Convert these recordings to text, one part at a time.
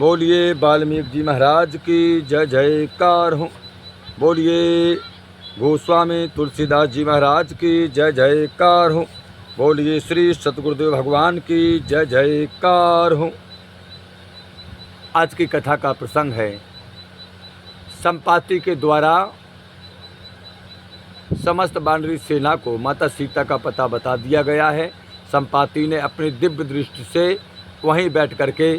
बोलिए वाल्मीकि जी महाराज की जय जयकार हो। बोलिए गोस्वामी तुलसीदास जी महाराज की जय जयकार हो। बोलिए श्री सतगुरुदेव भगवान की जय जयकार हो। आज की कथा का प्रसंग है, संपाति के द्वारा समस्त वानरी सेना को माता सीता का पता बता दिया गया है। संपाति ने अपनी दिव्य दृष्टि से वहीं बैठ करके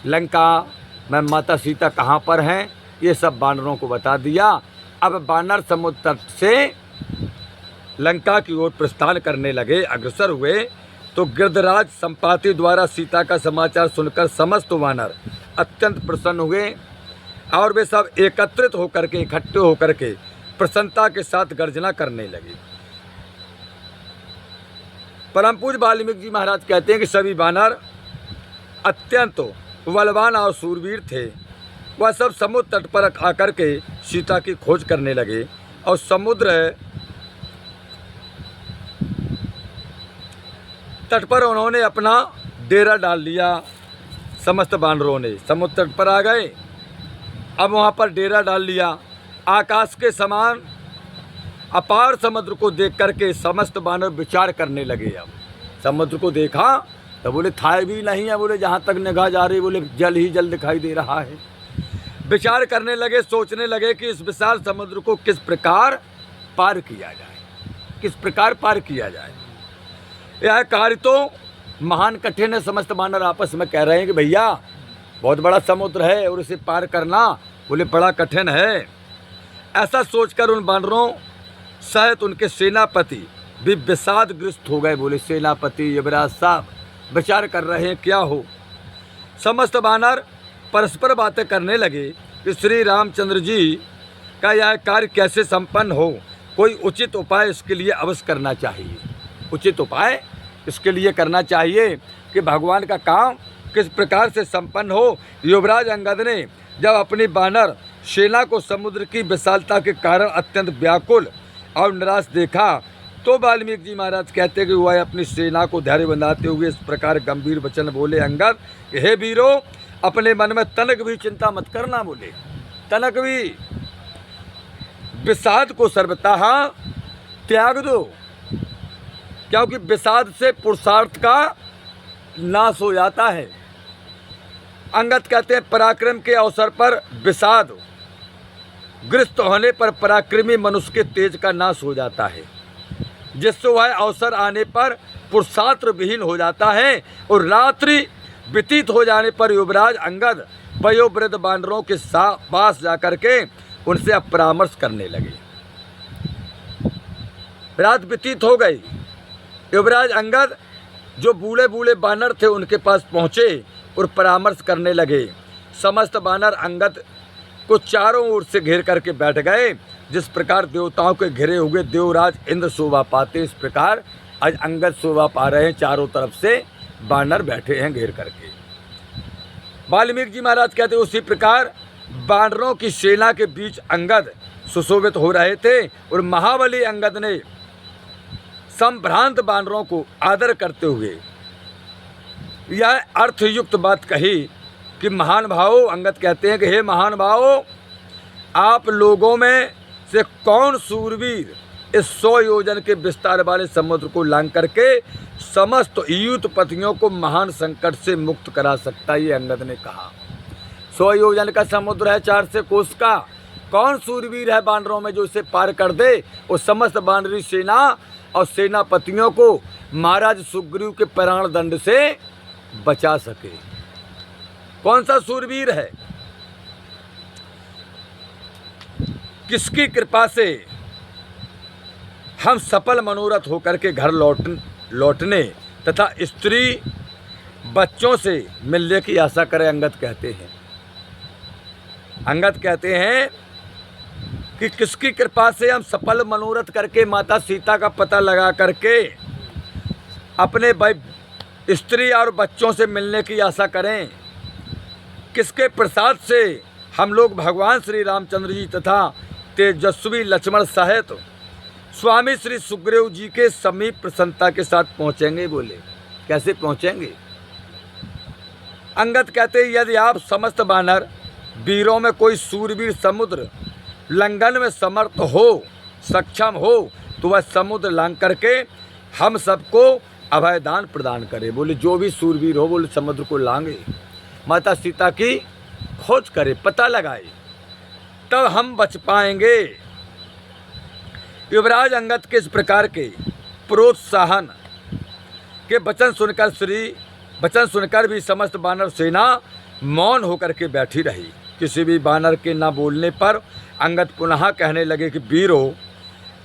लंका में माता सीता कहाँ पर हैं ये सब वानरों को बता दिया। अब वानर समुद्र तट से लंका की ओर प्रस्थान करने लगे, अग्रसर हुए तो गिरधराज संपाति द्वारा सीता का समाचार सुनकर समस्त वानर अत्यंत प्रसन्न हुए और वे सब एकत्रित होकर के इकट्ठे होकर के प्रसन्नता के साथ गर्जना करने लगे। परम पूज्य वाल्मीकि जी महाराज कहते हैं कि सभी वानर अत्यंत बलवान और सूरवीर थे। वह सब समुद्र तट पर आकर के सीता की खोज करने लगे और समुद्र तट पर उन्होंने अपना डेरा डाल लिया। समस्त वानरों ने समुद्र तट पर आ गए, अब वहाँ पर डेरा डाल लिया। आकाश के समान अपार समुद्र को देख करके समस्त वानर विचार करने लगे। अब समुद्र को देखा तो बोले था भी नहीं है, बोले जहाँ तक निगाह जा रही बोले जल ही जल दिखाई दे रहा है। विचार करने लगे, सोचने लगे कि इस विशाल समुद्र को किस प्रकार पार किया जाए, किस प्रकार पार किया जाए। यह कार्य तो महान कठिन है। समस्त वानर आपस में कह रहे हैं कि भैया बहुत बड़ा समुद्र है और इसे पार करना बोले बड़ा कठिन है। ऐसा सोचकर उन वानरों सहित उनके सेनापति भी विषादग्रस्त हो गए। बोले सेनापति युवराज साहब विचार कर रहे हैं क्या हो। समस्त वानर परस्पर बातें करने लगे कि श्री रामचंद्र जी का यह कार्य कैसे संपन्न हो, कोई उचित उपाय इसके लिए अवश्य करना चाहिए। उचित उपाय इसके लिए करना चाहिए कि भगवान का काम किस प्रकार से संपन्न हो। युवराज अंगद ने जब अपनी वानर सेना को समुद्र की विशालता के कारण अत्यंत व्याकुल और निराश देखा तो वाल्मीकि जी महाराज कहते हैं कि वह अपनी सेना को धैर्य बंधाते हुए इस प्रकार गंभीर वचन बोले, अंगद हे वीरों, अपने मन में तनक भी चिंता मत करना। बोले तनक भी विषाद को सर्वथा त्याग दो, क्योंकि विषाद से पुरुषार्थ का नाश हो जाता है। अंगद कहते हैं पराक्रम के अवसर पर विषाद ग्रस्त होने पर पराक्रमी मनुष्य के तेज का नाश हो जाता है, जिससे वह अवसर आने पर पुरुषार्थ विहीन हो जाता है। और रात्रि व्यतीत हो जाने पर युवराज अंगद वयोवृद्ध वानरों के पास जाकर के उनसे अब परामर्श करने लगे। रात व्यतीत हो गई, युवराज अंगद जो बूढ़े बूढ़े वानर थे उनके पास पहुँचे और परामर्श करने लगे। समस्त वानर अंगद को चारों ओर से घेर करके बैठ गए। जिस प्रकार देवताओं के घिरे हुए देवराज इंद्र शोभा पाते, इस प्रकार आज अंगद शोभा पा रहे हैं। चारों तरफ से वानर बैठे हैं घेर करके। वाल्मीकि जी महाराज कहते उसी प्रकार वानरों की सेना के बीच अंगद सुशोभित हो रहे थे और महाबली अंगद ने संभ्रांत वानरों को आदर करते हुए यह अर्थयुक्त बात कही कि महान भावों, अंगद कहते हैं कि हे महान भावों, आप लोगों में से कौन सूरवीर इस 100 योजन के विस्तार वाले समुद्र को लांघ करके समस्त यूथपतियों को महान संकट से मुक्त करा सकता है। ये अंगद ने कहा 100 योजन का समुद्र है, 4 से कोस का। कौन सूरवीर है वानरों में जो इसे पार कर दे और समस्त वानरी सेना और सेनापतियों को महाराज सुग्रीव के प्राण दंड से बचा सके। कौन सा सूरवीर है, किसकी कृपा से हम सफल मनोरथ होकर के घर लौटने तथा स्त्री बच्चों से मिलने की आशा करें। अंगद कहते हैं, अंगद कहते हैं कि किसकी कृपा से हम सफल मनोरथ करके माता सीता का पता लगा करके अपने भाई स्त्री और बच्चों से मिलने की आशा करें। किसके प्रसाद से हम लोग भगवान श्री रामचंद्र जी तथा तेजस्वी लक्ष्मण सहित स्वामी श्री सुग्रीव जी के समीप प्रसन्नता के साथ पहुँचेंगे। बोले कैसे पहुँचेंगे, अंगद कहते हैं, यदि आप समस्त वानर वीरों में कोई सूरवीर समुद्र लंघन में समर्थ हो, सक्षम हो, तो वह समुद्र लांघ करके हम सबको अभयदान प्रदान करे। बोले जो भी सूरवीर हो, बोले समुद्र को लांघे, माता सीता की खोज करे, पता लगाए, तब हम बच पाएंगे। युवराज अंगद के इस प्रकार के प्रोत्साहन के वचन सुनकर भी समस्त वानर सेना मौन होकर के बैठी रही। किसी भी वानर के न बोलने पर अंगद पुनः कहने लगे कि वीरों,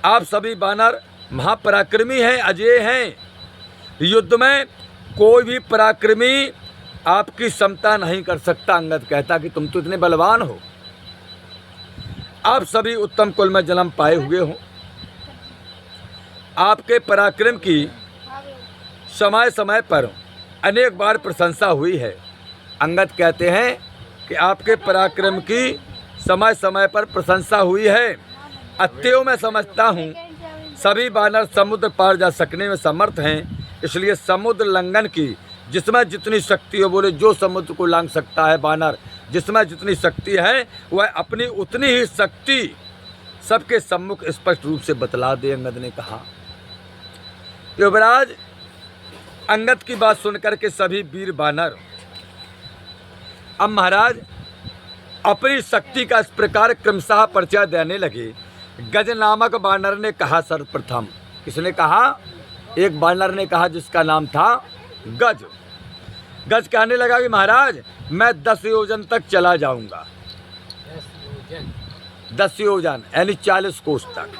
आप सभी वानर महापराक्रमी हैं, अजय हैं। युद्ध में कोई भी पराक्रमी आपकी समता नहीं कर सकता। अंगद कहता कि तुम तो इतने बलवान हो, आप सभी उत्तम कुल में जन्म पाए हुए हो, आपके पराक्रम की समय समय पर अनेक बार प्रशंसा हुई है। अंगद कहते हैं कि आपके पराक्रम की समय समय पर प्रशंसा हुई है। अतएव मैं समझता हूँ सभी वानर समुद्र पार जा सकने में समर्थ हैं, इसलिए समुद्र लंघन की जिसमें जितनी शक्ति हो, बोले जो समुद्र को लांघ सकता है वानर, जिसमें जितनी शक्ति है वह अपनी उतनी ही शक्ति सबके सम्मुख स्पष्ट रूप से बतला दे। अंगद ने कहा। युवराज अंगद की बात सुनकर के सभी वीर वानर अब महाराज अपनी शक्ति का इस प्रकार क्रमशः परिचय देने लगे। गज नामक वानर ने कहा सर्वप्रथम। किसने कहा? एक वानर ने कहा जिसका नाम था गज। गज कहने लगा कि महाराज मैं 10 योजन तक चला जाऊंगा। 10 योजन यानी 40 कोस तक।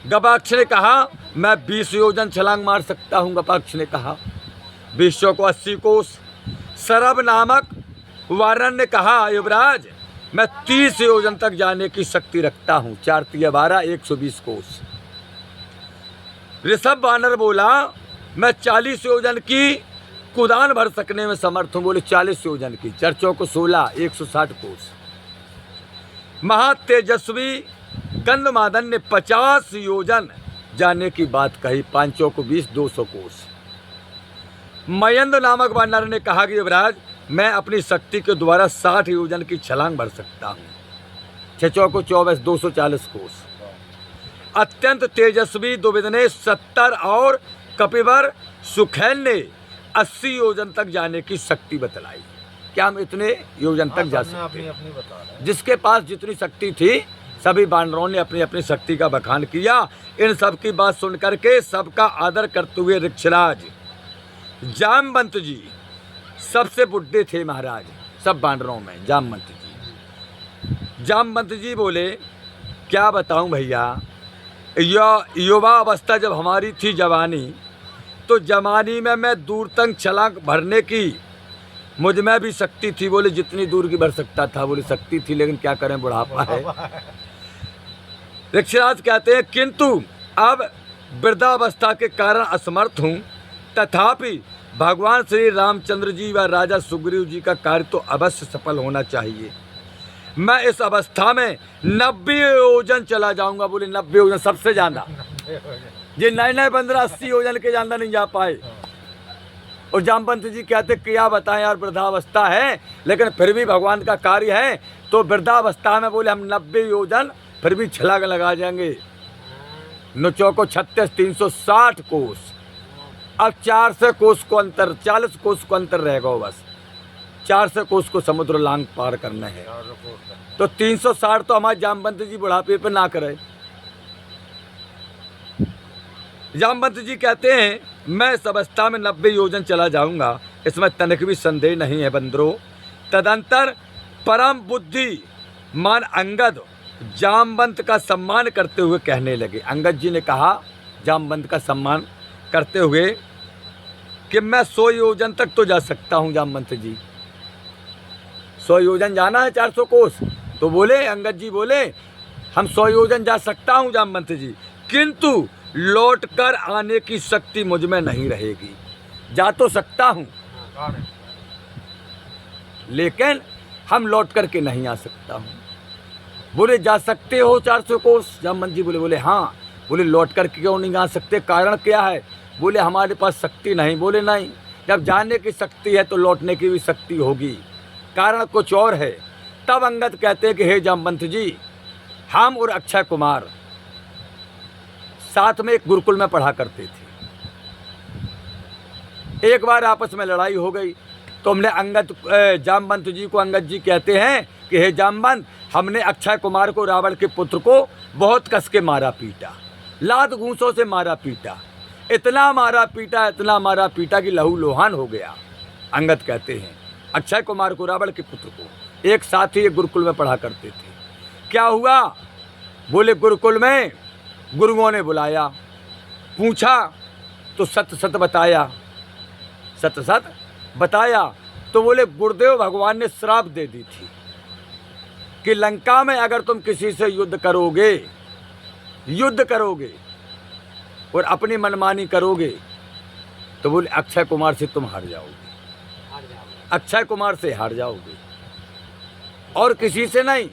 गवाक्ष ने कहा मैं 20 योजन छलांग मार सकता हूँ। गवाक्ष ने कहा 20 को 80 कोस। सरब नामक वानर ने कहा युवराज मैं 30 योजन तक जाने की शक्ति रखता हूँ। 4 तिया 12 120 कोस। ऋषभ वानर बोला मैं 40 योजन की कुदान भर सकने में समर्थ हूँ। बोले 40 योजन की। 4 को 16 160 कोस। महातेजस्वी गंधमादन ने 50 योजन जाने की बात कही। 5 को 20 200 कोस। मयंद नामक वानर ने कहा कि युवराज मैं अपनी शक्ति के द्वारा 60 योजन की छलांग भर सकता हूँ। 6 को 24 240 कोस। अत्यंत तेजस्वी द्विविद ने 70 और कपिवर सुखैन ने 80 योजन तक जाने की शक्ति बतलाई। क्या हम इतने योजन तक जा सकते हैं? जिसके पास जितनी शक्ति थी सभी वानरों ने अपनी अपनी शक्ति का बखान किया। इन सब की बात सुनकर के सबका आदर करते हुए ऋक्षराज जामवंत जी सबसे बुढ़े थे महाराज सब वानरों में। जामवंत जी बोले क्या बताऊं भैया, युवा अवस्था जब हमारी थी जवानी, तो जवानी में मैं दूर तक छलांग भरने की मुझ में भी शक्ति थी। बोले जितनी दूर की भर सकता था। बोले शक्ति थी, लेकिन क्या करें बुढ़ापा है। ऋक्षराज कहते हैं किंतु अब वृद्धावस्था के कारण असमर्थ हूँ। तथापि भगवान श्री रामचंद्र जी व राजा सुग्रीव जी का कार्य तो अवश्य सफल होना चाहिए। मैं इस अवस्था में 90 योजन चला जाऊंगा। बोले 90 योजन सबसे ज्यादा। ये नए 15-80 योजन के ज्यादा नहीं जा पाए। और जामवंत जी कहते क्या बताएं यार, वृद्धावस्था है लेकिन फिर भी भगवान का कार्य है, तो वृद्धावस्था में बोले हम 90 योजन फिर भी छलांग लगा जाएंगे। 9 को 36 360 कोस। अब 400 कोस को अंतर, 40 कोस को अंतर रहेगा बस। 400 कोस को समुद्र लांग पार करना है, तो 360 तो हमारे जामवंत जी बुढ़ापे पे ना करे। जामवंत जी कहते हैं मैं इस अवस्था में 90 योजन चला जाऊंगा, इसमें तनिक भी संदेह नहीं है बंदरो। तदंतर परम बुद्धि मान अंगद जामवंत का सम्मान करते हुए कहने लगे। अंगद जी ने कहा जामवंत का सम्मान करते हुए कि मैं 100 योजन तक तो जा सकता हूं जामवंत जी। 100 योजन जाना है 400 कोस। तो बोले अंगद जी बोले हम 100 योजन जा सकता हूं जामवंत जी, किंतु लौटकर आने की शक्ति मुझ में नहीं रहेगी। जा तो सकता हूं लेकिन हम लौट करके नहीं आ सकता हूं। बोले जा सकते हो 400 कोस? जामवंत जी बोले हाँ। बोले लौट करके क्यों नहीं आ सकते? कारण क्या है? बोले हमारे पास शक्ति नहीं। बोले नहीं, जब जाने की शक्ति है तो लौटने की भी शक्ति होगी, कारण कुछ और है। तब अंगद कहते हैं कि हे जामवंत जी, हम और अक्षय कुमार साथ में एक गुरुकुल में पढ़ा करते थे। एक बार आपस में लड़ाई हो गई तो हमने जामवंत जी को अंगद जी कहते हैं कि हे जामवंत, हमने अक्षय कुमार को, रावण के पुत्र को बहुत कस के मारा पीटा, लात घूंसों से मारा पीटा, इतना मारा पीटा कि लहू लोहान हो गया। अंगद कहते हैं अक्षय कुमार को, रावण के पुत्र को, एक साथ ही एक गुरुकुल में पढ़ा करते थे। क्या हुआ? बोले गुरुकुल में गुरुओं ने बुलाया, पूछा तो सत सत बताया तो बोले गुरुदेव भगवान ने श्राप दे दी थी कि लंका में अगर तुम किसी से युद्ध करोगे और अपनी मनमानी करोगे तो बोले अक्षय कुमार से तुम हार जाओगे, अक्षय कुमार से हार जाओगे, और किसी से नहीं,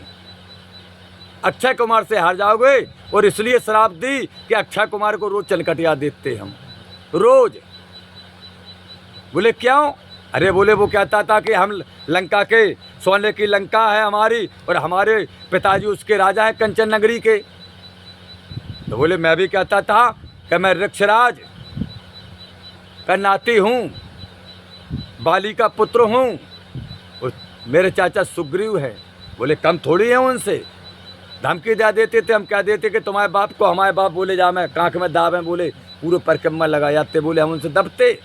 अक्षय कुमार से हार जाओगे। और इसलिए श्राप दी कि अक्षय कुमार को रोज चनकटिया देते हम, रोज। बोले क्यों? अरे बोले वो कहता था कि हम लंका के, सोने की लंका है हमारी और हमारे पिताजी उसके राजा हैं कंचन नगरी के। तो बोले मैं भी कहता था कि मैं ऋक्षराज का नाती हूँ, बाली का पुत्र हूँ, और मेरे चाचा सुग्रीव है। बोले कम थोड़ी है उनसे, धमकी दे देते थे। हम कह देते कि तुम्हारे बाप को हमारे बाप बोले जा, मैं कांख में दाब है, बोले पूरे परिक्रमा लगा जाते, बोले हम उनसे दबते,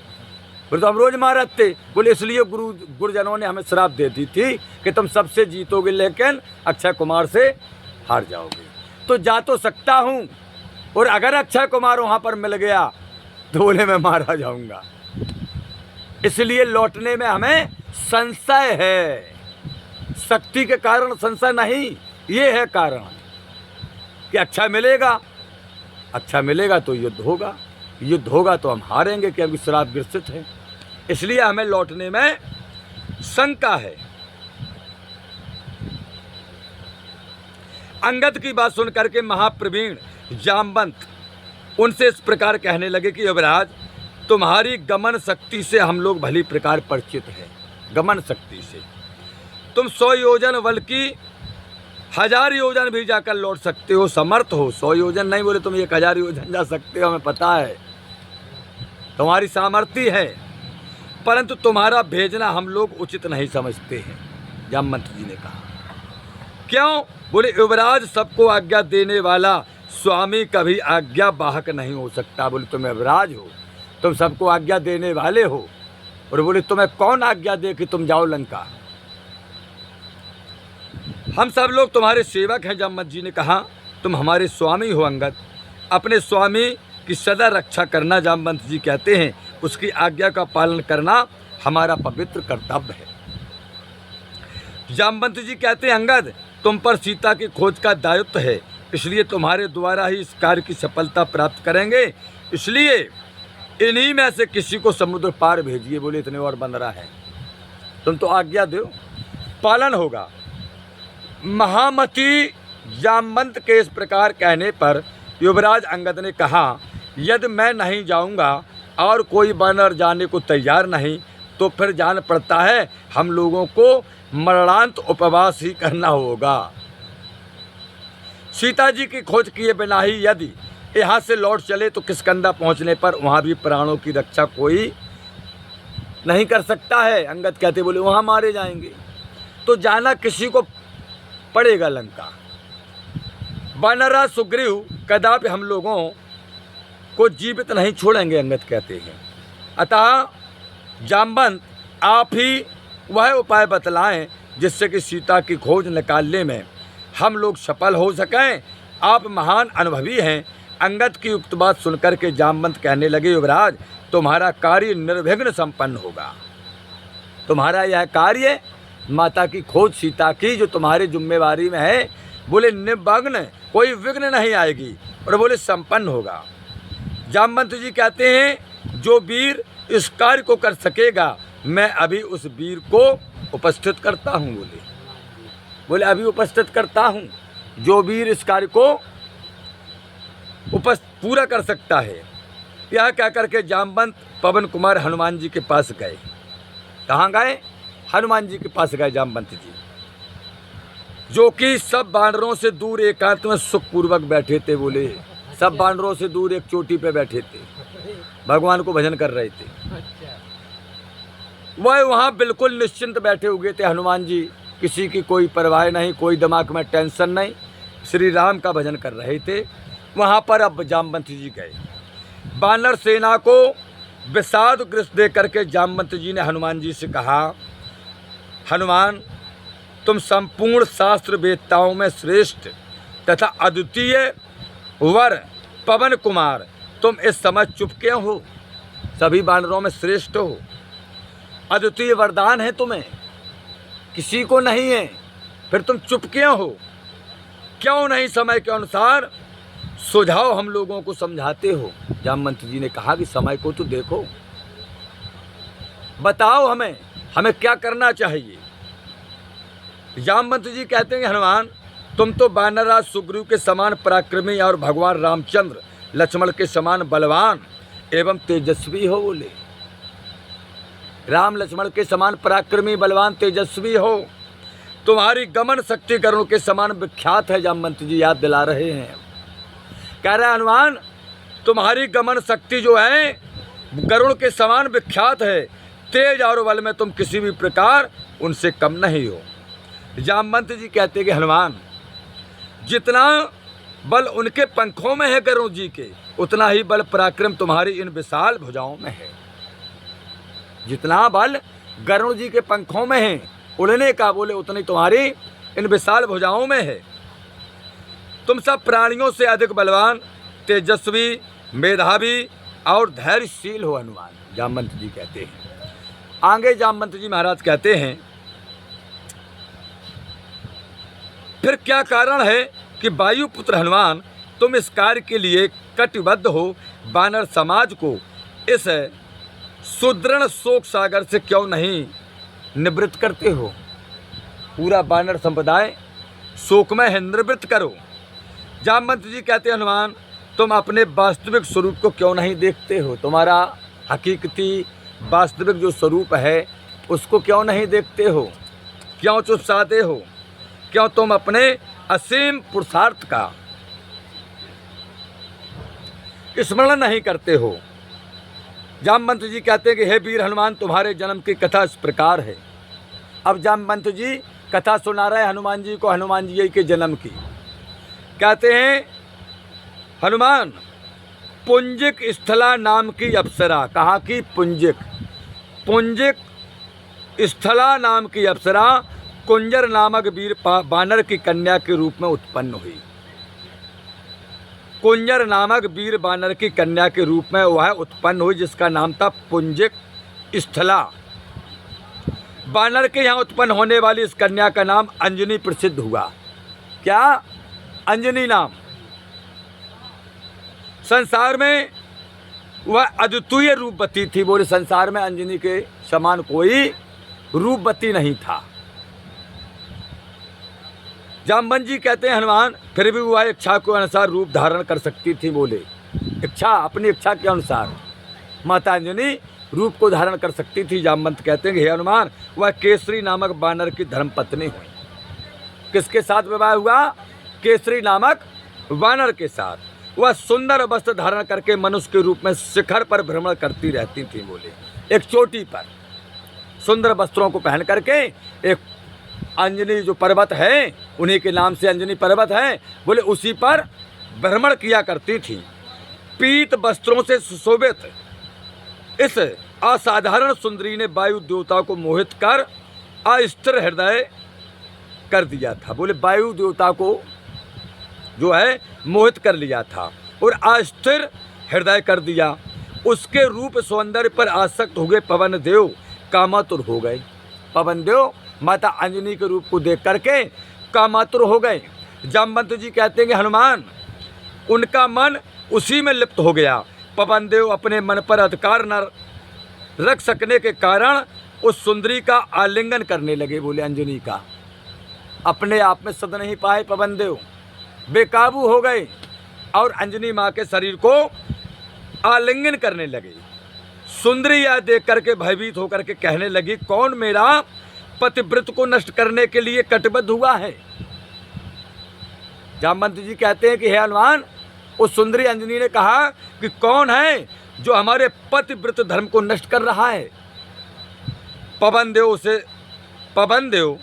बोले तो हम रोज मारते। बोले इसलिए गुरुजनों ने हमें श्राप दे दी थी कि तुम सबसे जीतोगे लेकिन अक्षय कुमार से हार जाओगे। तो जा तो सकता हूँ, और अगर अक्षय कुमार वहाँ पर मिल गया तो बोले मैं मारा जाऊँगा। इसलिए लौटने में हमें संशय है, शक्ति के कारण संशय नहीं, ये है कारण कि अक्षय मिलेगा तो युद्ध होगा तो हम हारेंगे क्योंकि श्राप ग्रसित है। इसलिए हमें लौटने में शंका है। अंगद की बात सुनकर के महाप्रवीण जामवंत उनसे इस प्रकार कहने लगे कि युवराज, तुम्हारी गमन शक्ति से हम लोग भली प्रकार परिचित हैं। गमन शक्ति से तुम 100 योजन बल्कि 1000 योजन भी जाकर लौट सकते हो, समर्थ हो। 100 योजन नहीं बोले, तुम 1000 योजन जा सकते हो, हमें पता है, तुम्हारी सामर्थ्य है, परंतु तुम्हारा भेजना हम लोग उचित नहीं समझते हैं। जामवंत जी ने कहा क्यों? बोले युवराज, सबको आज्ञा देने वाला स्वामी कभी आज्ञा बाहक नहीं हो सकता। बोले तुम युवराज हो, तुम सबको आज्ञा देने वाले हो, और बोले तुम्हें कौन आज्ञा दे कि तुम जाओ लंका? हम सब लोग तुम्हारे सेवक हैं। जामवंत जी ने कहा तुम हमारे स्वामी हो अंगद, अपने स्वामी की सदा रक्षा करना, जामवंत जी कहते हैं, उसकी आज्ञा का पालन करना हमारा पवित्र कर्तव्य है। जामवंत जी कहते हैं अंगद, तुम पर सीता की खोज का दायित्व है, इसलिए तुम्हारे द्वारा ही इस कार्य की सफलता प्राप्त करेंगे, इसलिए इन्हीं में से किसी को समुद्र पार भेजिए। बोले इतने और बंदरा है, तुम तो आज्ञा दो, पालन होगा। महामती जामवंत के इस प्रकार कहने पर युवराज अंगद ने कहा यदि मैं नहीं जाऊंगा और कोई वानर जाने को तैयार नहीं तो फिर जान पड़ता है हम लोगों को मरणांत उपवास ही करना होगा। सीता जी की खोज किए बिना ही यदि यहाँ से लौट चले तो किष्किंधा पहुँचने पर वहाँ भी प्राणों की रक्षा कोई नहीं कर सकता है। अंगद कहते बोले वहाँ मारे जाएंगे, तो जाना किसी को पड़ेगा लंका। वानरराज सुग्रीव कदापि हम लोगों को जीवित नहीं छोड़ेंगे, अंगद कहते हैं। अतः जामवंत आप ही वह उपाय बतलाएं जिससे कि सीता की खोज निकालने में हम लोग सफल हो सकें। आप महान अनुभवी हैं। अंगद की उक्त बात सुनकर के जामवंत कहने लगे युवराज, तुम्हारा कार्य निर्विघ्न संपन्न होगा। तुम्हारा यह कार्य माता की खोज सीता की जो तुम्हारी जिम्मेवारी में है, बोले निर्विघ्न, कोई विघ्न नहीं आएगी, और बोले संपन्न होगा। जामवंत जी कहते हैं जो वीर इस कार्य को कर सकेगा मैं अभी उस वीर को उपस्थित करता हूँ। बोले अभी उपस्थित करता हूँ, जो वीर इस कार्य को पूरा कर सकता है। यह कहकर के जामवंत पवन कुमार हनुमान जी के पास गए। कहाँ गए? हनुमान जी के पास गए जामवंत जी, जो कि सब बानरों से दूर एकांत में सुखपूर्वक बैठे थे। बोले सब बानरों से दूर एक चोटी पे बैठे थे, भगवान को भजन कर रहे थे। वह वहाँ बिल्कुल निश्चिंत बैठे हुए थे हनुमान जी, किसी की कोई परवाह नहीं, कोई दिमाग में टेंशन नहीं, श्री राम का भजन कर रहे थे। वहाँ पर अब जामवंत जी गए। बानर सेना को विषादग्रस्त देख करके जामवंत जी ने हनुमान जी से कहा, हनुमान, तुम संपूर्ण शास्त्र वेदताओं में श्रेष्ठ तथा अद्वितीय वर पवन कुमार, तुम इस समय चुप क्यों हो? सभी बानरों में श्रेष्ठ हो, अद्वितीय वरदान है तुम्हें, किसी को नहीं है, फिर तुम चुप क्यों हो? क्यों नहीं समय के अनुसार सुझाव हम लोगों को समझाते हो? जामवंत जी ने कहा कि समय को तो देखो, बताओ हमें क्या करना चाहिए। जामवंत जी कहते हैं, हनुमान, तुम तो वानरराज सुग्रीव के समान पराक्रमी और भगवान रामचंद्र लक्ष्मण के समान बलवान एवं तेजस्वी हो। बोले राम लक्ष्मण के समान पराक्रमी बलवान तेजस्वी हो, तुम्हारी गमन शक्ति गरुड़ के समान विख्यात है। जामवंत जी याद दिला रहे हैं, कह रहे हनुमान, तुम्हारी गमन शक्ति जो है गरुड़ के समान विख्यात है, तेज और बल में तुम किसी भी प्रकार उनसे कम नहीं हो। जामवंत जी कहते कि हनुमान, जितना बल उनके पंखों में है गरुड़ जी के, उतना ही बल पराक्रम तुम्हारी इन विशाल भुजाओं में है। जितना बल गरुड़ जी के पंखों में है उड़ने का, बोले उतनी तुम्हारी इन विशाल भुजाओं में है। तुम सब प्राणियों से अधिक बलवान, तेजस्वी, मेधावी और धैर्यशील हो हनुमान। जामवंत जी कहते हैं। आगे जामवंत जी महाराज कहते हैं, फिर क्या कारण है कि वायुपुत्र हनुमान तुम इस कार्य के लिए कटिबद्ध हो? बानर समाज को इस सुदृढ़ शोक सागर से क्यों नहीं निवृत्त करते हो? पूरा बानर संप्रदाय शोक में है, निवृत्त करो। जामवंत जी कहते हैं, हनुमान, तुम अपने वास्तविक स्वरूप को क्यों नहीं देखते हो? तुम्हारा हकीकती वास्तविक जो स्वरूप है उसको क्यों नहीं देखते हो? क्यों चुपसाते हो? क्यों तुम अपने असीम पुरुषार्थ का स्मरण नहीं करते हो? जामवंत जी कहते हैं कि हे वीर हनुमान, तुम्हारे जन्म की कथा इस प्रकार है। अब जामवंत जी कथा सुना रहे हनुमान जी को, हनुमान जी के जन्म की। कहते हैं, हनुमान, पुंजिक स्थला नाम की अप्सरा, कहाँ की? पुंजिक स्थला नाम की अप्सरा कुंजर नामक वीर बानर की कन्या के रूप में उत्पन्न हुई। कुंजर नामक वीर बानर की कन्या के रूप में वह उत्पन्न हुई, जिसका नाम था पुंजिक स्थला। बानर के यहाँ उत्पन्न होने वाली इस कन्या का नाम अंजनी प्रसिद्ध हुआ। क्या? अंजनी नाम। संसार में वह अद्वितीय रूपवती थी। बोले संसार में अंजनी के समान कोई रूपवती नहीं था। जामवंत जी कहते हैं, हनुमान, फिर भी वह इच्छा के अनुसार रूप धारण कर सकती थी। बोले इच्छा, अपनी इच्छा के अनुसार माता अंजनी रूप को धारण कर सकती थी। जामवंत कहते हैं कि हे हनुमान, वह केसरी नामक बानर की धर्मपत्नी हुई। किसके साथ विवाह हुआ? केसरी नामक बानर के साथ। वह सुंदर वस्त्र धारण करके मनुष्य के रूप में शिखर पर भ्रमण करती रहती थी। बोले एक चोटी पर सुंदर वस्त्रों को पहन करके, एक अंजनी जो पर्वत है उन्हीं के नाम से अंजनी पर्वत है, बोले उसी पर भ्रमण किया करती थी। पीत वस्त्रों से सुशोभित इस असाधारण सुंदरी ने वायु देवता को मोहित कर अस्थिर हृदय कर दिया था। बोले वायु देवता को जो है मोहित कर लिया था और अस्थिर हृदय कर दिया। उसके रूप सौंदर्य पर आसक्त हो गए पवन देव कामातुर हो गए। पवन देव माता अंजनी के रूप को देख करके कामातुर हो गए। जामवंत जी कहते हैं कि हनुमान, उनका मन उसी में लिप्त हो गया। पवन देव अपने मन पर अधिकार न रख सकने के कारण उस सुंदरी का आलिंगन करने लगे। बोले अंजनी का अपने आप में सद नहीं पाए पवन देव, बेकाबू हो गए और अंजनी माँ के शरीर को आलिंगन करने लगे। सुंदरी यह देख करके भयभीत होकर के कहने लगी, कौन मेरा पतिव्रत को नष्ट करने के लिए कटिबद्ध हुआ है? जामवंत जी कहते हैं कि हे हनुमान, उस सुंदरी अंजनी ने कहा कि कौन है जो हमारे पतिव्रत धर्म को नष्ट कर रहा है? पवन देव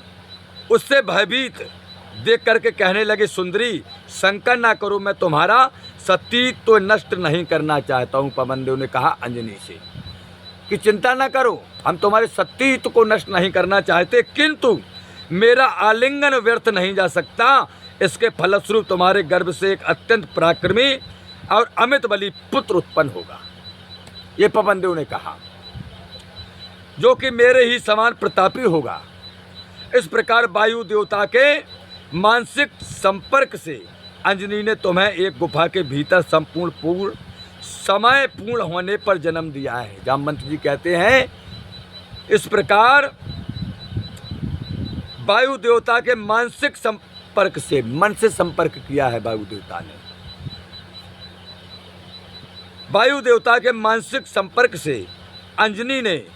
उससे भयभीत देख करके कहने लगे, सुंदरी शंका ना करो, मैं तुम्हारा सतीत्व तो नष्ट नहीं करना चाहता हूँ। पवन देव ने कहा अंजनी से कि चिंता ना करो, हम तुम्हारे सतीत्व को नष्ट नहीं करना चाहते, किंतु मेरा आलिंगन व्यर्थ नहीं जा सकता। इसके फलस्वरूप तुम्हारे गर्भ से एक अत्यंत पराक्रमी और अमित बली पुत्र उत्पन्न होगा, ये पवन देव ने कहा, जो कि मेरे ही समान प्रतापी होगा। इस प्रकार वायु देवता के मानसिक संपर्क से अंजनी ने तुम्हें एक गुफा के भीतर समय पूर्ण होने पर जन्म दिया है। जामवंत जी कहते हैं, इस प्रकार वायु देवता के मानसिक संपर्क से, मन से संपर्क किया है वायु देवता ने। वायु देवता के मानसिक संपर्क से अंजनी ने,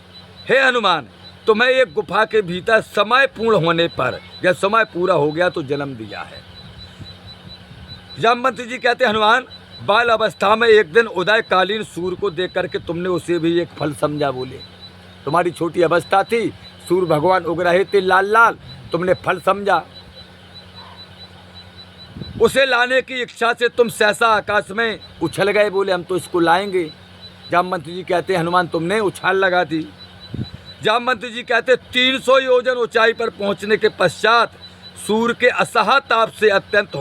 हे हनुमान, तुम्हें एक गुफा के भीतर समय पूर्ण होने पर, जब समय पूरा हो गया तो जन्म दिया है। जामवंत जी कहते, हनुमान, बाल अवस्था में एक दिन उदयकालीन सूर्य को देख करके तुमने उसे भी एक फल समझा। बोले, तुम्हारी छोटी अवस्था थी, सूर्य भगवान उग रहे थे लाल लाल, तुमने फल समझा। उसे लाने की इच्छा से तुम सहसा आकाश में उछल गए। बोले, हम तो इसको लाएंगे। जामवंत जी कहते, हनुमान, तुमने उछाल लगा दी। जामवंत जी कहते, 300 योजन ऊंचाई पर पहुंचने के पश्चात सूर्य के असह ताप से अत्यंत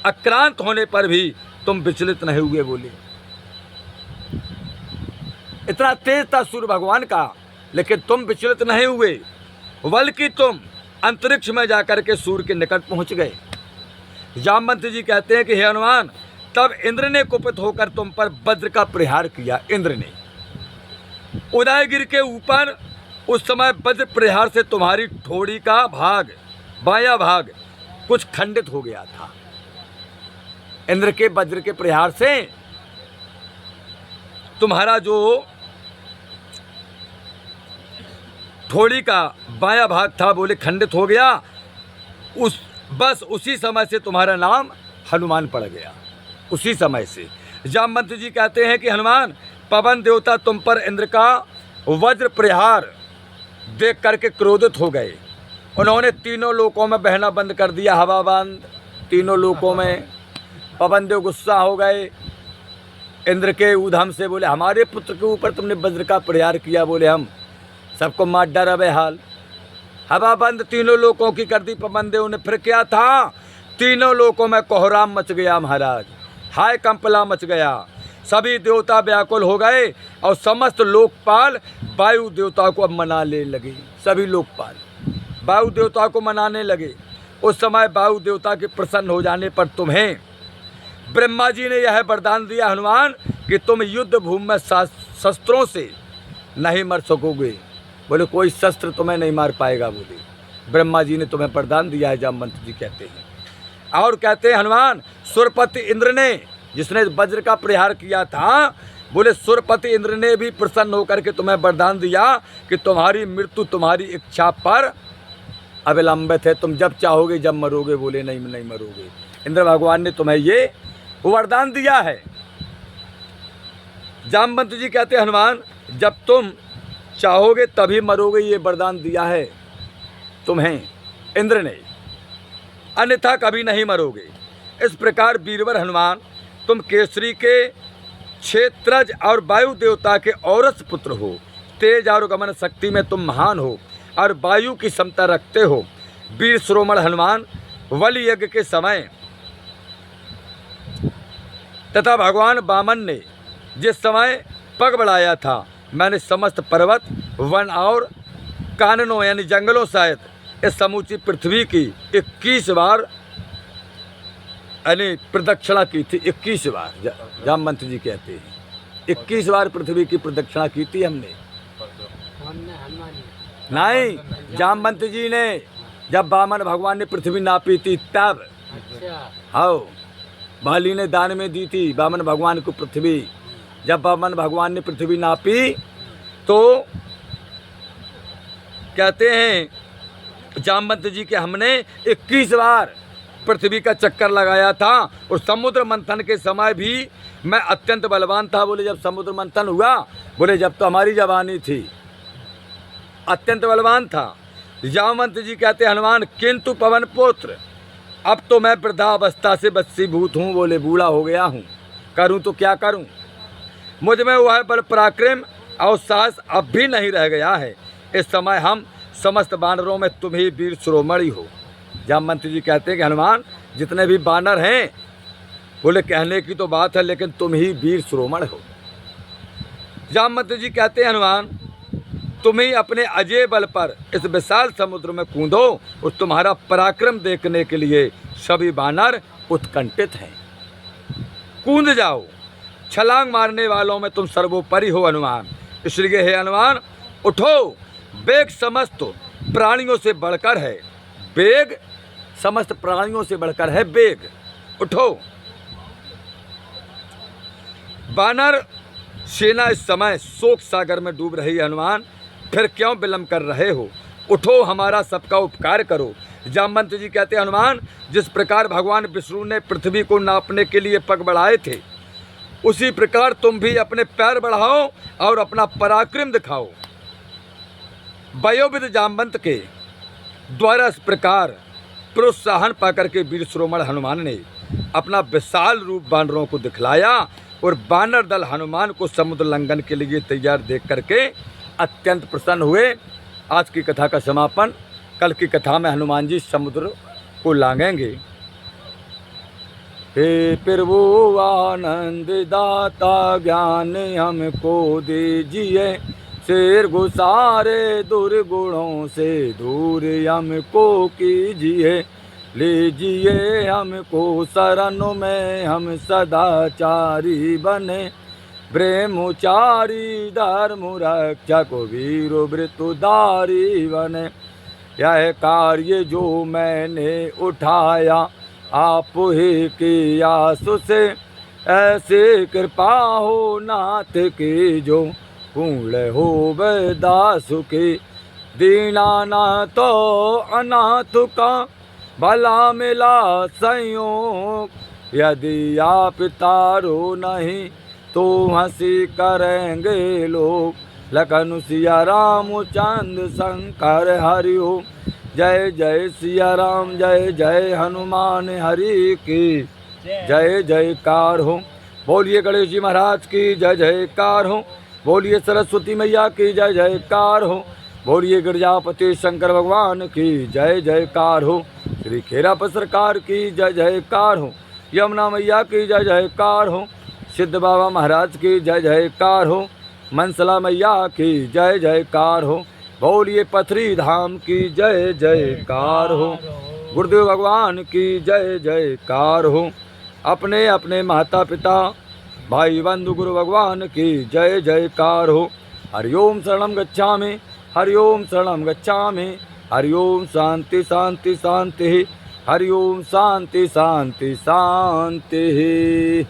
आक्रांत होने पर भी तुम विचलित नहीं हुए। बोले, इतना तेज था सूर्य भगवान का, लेकिन तुम विचलित नहीं हुए, बल्कि तुम अंतरिक्ष में जाकर के सूर्य के निकट पहुंच गए। जामवंत जी कहते हैं कि हे हनुमान, तब इंद्र ने कुपित होकर तुम पर वज्र का प्रहार किया। इंद्र ने उदयगिरि के ऊपर उस समय वज्र प्रहार से तुम्हारी ठोड़ी का भाग, बायां भाग कुछ खंडित हो गया था। इंद्र के वज्र के प्रहार से तुम्हारा जो ठोड़ी का बायां भाग था, बोले, खंडित हो गया। बस उसी समय से तुम्हारा नाम हनुमान पड़ गया, उसी समय से। जामवंत जी कहते हैं कि हनुमान, पवन देवता तुम पर इंद्र का वज्र प्रहार देख करके क्रोधित हो गए। उन्होंने तीनों लोकों में बहना बंद कर दिया, हवा बंद तीनों लोकों में। पवन देव गुस्सा हो गए इंद्र के ऊधम से। बोले, हमारे पुत्र के ऊपर तुमने वज्र का प्रहार किया, बोले हम सबको मार डरावे हाल। हवा बंद तीनों लोकों की कर दी पवन देव ने। फिर क्या था, तीनों लोकों में कोहराम मच गया महाराज, हाय कंपला मच गया। सभी देवता व्याकुल हो गए और समस्त लोकपाल वायु देवता को अब मनाने लगे। सभी लोकपाल वायु देवता को मनाने लगे। उस समय वायु देवता के प्रसन्न हो जाने पर तुम्हें ब्रह्मा जी ने यह वरदान दिया, हनुमान, कि तुम युद्ध भूमि में शस्त्रों से नहीं मर सकोगे। बोले, कोई शस्त्र तुम्हें नहीं मार पाएगा। बोले, ब्रह्मा जी ने तुम्हें वरदान दिया है। जामवंत जी कहते हैं। और कहते हैं, हनुमान, सुरपति इंद्र ने, जिसने वज्र का प्रहार किया था, बोले, सुरपति इंद्र ने भी प्रसन्न होकर के तुम्हें वरदान दिया कि तुम्हारी मृत्यु तुम्हारी इच्छा पर अविलंबित है, तुम जब चाहोगे जब मरोगे। बोले, नहीं मरोगे। इंद्र भगवान ने तुम्हें ये वरदान दिया है। जामवंत जी कहते हैं, हनुमान, जब तुम चाहोगे तभी मरोगे, ये वरदान दिया है तुम्हें इंद्र ने, अन्यथा कभी नहीं मरोगे। इस प्रकार वीरवर हनुमान, तुम केसरी के क्षेत्रज और वायु देवता के औरस पुत्र हो। तेज और गमन शक्ति में तुम महान हो और वायु की क्षमता रखते हो। वीर शिरोमण हनुमान, बलि यज्ञ के समय तथा भगवान वामन ने जिस समय पग बढ़ाया था, मैंने समस्त पर्वत, वन और काननों यानी जंगलों सहित इस समूची पृथ्वी की 21 बार यानी प्रदक्षिणा की थी। 21 बार जामवंत जी कहते हैं, 21 बार पृथ्वी की प्रदक्षिणा की थी हमने। नहीं, जामवंत जी ने, जब वामन भगवान ने पृथ्वी नापी थी तब। हाँ, बाली ने दान में दी थी वामन भगवान को पृथ्वी। जब वामन भगवान ने पृथ्वी नापी तो कहते हैं जामवंत जी के हमने 21 बार पृथ्वी का चक्कर लगाया था और समुद्र मंथन के समय भी मैं अत्यंत बलवान था। बोले जब समुद्र मंथन हुआ, बोले जब तो हमारी जवानी थी, अत्यंत बलवान था। जामवंत जी कहते हनुमान किंतु पवन पुत्र अब तो मैं वृद्धावस्था से बसीभूत हूँ, बोले बूढ़ा हो गया हूँ, करूँ तो क्या करूँ, मुझ में वह बल पराक्रम और साहस अब भी नहीं रह गया है। इस समय हम समस्त बानरों में तुम ही वीर शिरोमणि हो। जामवंत जी कहते हैं कि हनुमान जितने भी बानर हैं, बोले कहने की तो बात है लेकिन तुम ही वीर शिरोमणि हो। जामवंत जी कहते हैं हनुमान तुम ही अपने अजय बल पर इस विशाल समुद्र में कूदो और तुम्हारा पराक्रम देखने के लिए सभी बानर उत्कंठित हैं। कूद जाओ, छलांग मारने वालों में तुम सर्वोपरि हो हनुमान, इसलिए हे हनुमान उठो, वेग समस्त प्राणियों से बढ़कर है, वेग समस्त प्राणियों से बढ़कर है, वेग उठो। बानर सेना इस समय शोक सागर में डूब रही है हनुमान, फिर क्यों विलंब कर रहे हो, उठो हमारा सबका उपकार करो। जामवंत जी कहते हनुमान जिस प्रकार भगवान विष्णु ने पृथ्वी को नापने के लिए पग बढ़ाए थे, उसी प्रकार तुम भी अपने पैर बढ़ाओ और अपना पराक्रम दिखाओ। वयोवृद्ध जामवंत के द्वारा इस प्रकार प्रोत्साहन पाकर के वीर शिरोमणि हनुमान ने अपना विशाल रूप बानरों को दिखलाया और बानर दल हनुमान को समुद्र लंघन के लिए तैयार देख करके अत्यंत प्रसन्न हुए। आज की कथा का समापन, कल की कथा में हनुमान जी समुद्र को लांघेंगे। हे प्रभु आनंद दाता ज्ञान हमको दीजिए, शेर गुसारे दुर्गुणों से दूर हमको कीजिए, लीजिए हमको शरण में हम सदाचारी बने, ब्रह्मचारी धर्म रक्षक वीर वृत्तधारी बने। यह कार्य जो मैंने उठाया आप ही की आस से, ऐसे कृपा हो नाथ की जो पूर्ण हो दास की, दीनानाथ तो अनाथ का भला मिला संयोग, यदि आप तारो नहीं तो हंसी करेंगे लोग। लखन सिया राम चंद शंकर हरि ओम, जय जय सिया राम जय जय हनुमान हरि की जय जयकार हो। बोलिए गणेश जी महाराज की जय जयकार हो, बोलिए सरस्वती मैया की जय जयकार हो, बोलिए गिरजापति शंकर भगवान की जय जयकार हो, श्री खेरापत सरकार की जय जयकार हो, यमुना मैया की जय जयकार हो, सिद्ध बाबा महाराज की जय जयकार हो, मनसला मैया की जय जयकार हो, बोलिए पथरी धाम की जय जयकार हो, गुरुदेव भगवान की जय जयकार हो, अपने अपने माता पिता भाई बंधु गुरु भगवान की जय जयकार हो। हरिओम शरणम गच्छामि, हरिओम शरणम गच्छामि, हरिओम शांति शांति शांति, हरिओम शांति शांति शांति।